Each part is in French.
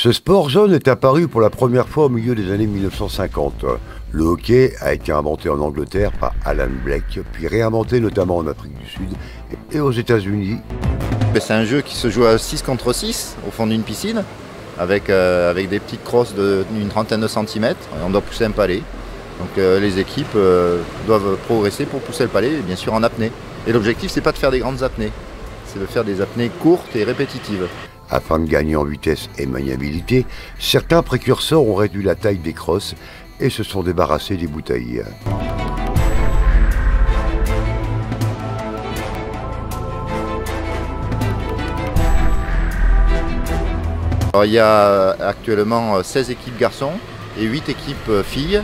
Ce sport jaune est apparu pour la première fois au milieu des années 1950. Le hockey a été inventé en Angleterre par Alan Blake, puis réinventé notamment en Afrique du Sud et aux États-Unis. C'est un jeu qui se joue à 6 contre 6 au fond d'une piscine, avec des petites crosses d'une trentaine de centimètres. On doit pousser un palais. Donc les équipes doivent progresser pour pousser le palais, et bien sûr en apnée. Et l'objectif, c'est pas de faire des grandes apnées, c'est de faire des apnées courtes et répétitives. Afin de gagner en vitesse et maniabilité, certains précurseurs ont réduit la taille des crosses et se sont débarrassés des bouteilles. Alors, il y a actuellement 16 équipes garçons et 8 équipes filles.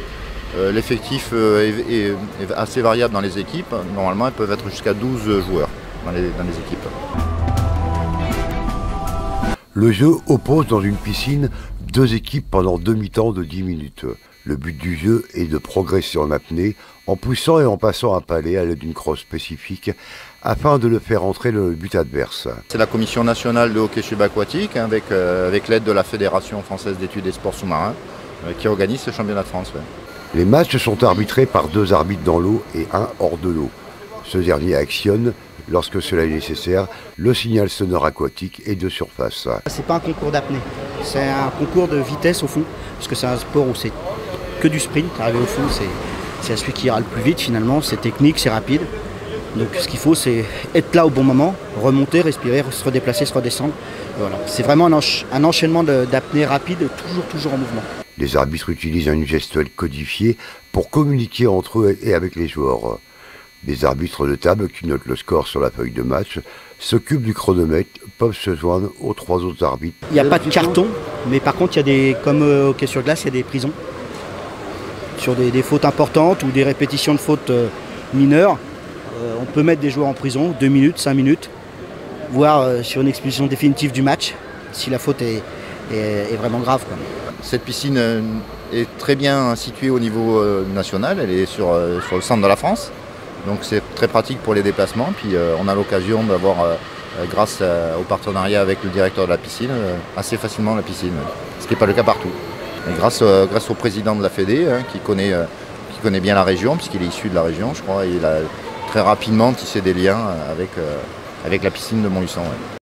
L'effectif est assez variable dans les équipes. Normalement, elles peuvent être jusqu'à 12 joueurs dans les équipes. Le jeu oppose dans une piscine deux équipes pendant demi-temps de 10 minutes. Le but du jeu est de progresser en apnée en poussant et en passant un palais à l'aide d'une crosse spécifique afin de le faire entrer dans le but adverse. C'est la Commission nationale de hockey subaquatique avec l'aide de la Fédération française d'études des sports sous-marins qui organise ce championnat de France. Ouais. Les matchs sont arbitrés par deux arbitres dans l'eau et un hors de l'eau. Ce dernier actionne, lorsque cela est nécessaire, le signal sonore aquatique et de surface. C'est pas un concours d'apnée, c'est un concours de vitesse au fond, parce que c'est un sport où c'est que du sprint. Arriver au fond, c'est celui qui ira le plus vite finalement, c'est technique, c'est rapide. Donc ce qu'il faut, c'est être là au bon moment, remonter, respirer, se redéplacer, se redescendre. Voilà. C'est vraiment un enchaînement d'apnée rapide, toujours en mouvement. Les arbitres utilisent une gestuelle codifiée pour communiquer entre eux et avec les joueurs. Les arbitres de table qui notent le score sur la feuille de match s'occupent du chronomètre, peuvent se joindre aux trois autres arbitres. Il n'y a pas de carton, mais par contre, il y a des, comme au hockey sur glace, il y a des prisons. Sur des fautes importantes ou des répétitions de fautes mineures, on peut mettre des joueurs en prison, 2 minutes, 5 minutes, voire sur une expulsion définitive du match, si la faute est vraiment grave. Cette piscine est très bien située au niveau national, elle est sur le centre de la France. Donc c'est très pratique pour les déplacements, puis on a l'occasion d'avoir, grâce au partenariat avec le directeur de la piscine, assez facilement la piscine, ce qui n'est pas le cas partout. Et grâce au président de la Fédé, qui connaît bien la région, puisqu'il est issu de la région, je crois, il a très rapidement tissé des liens avec la piscine de Montluçon. Ouais.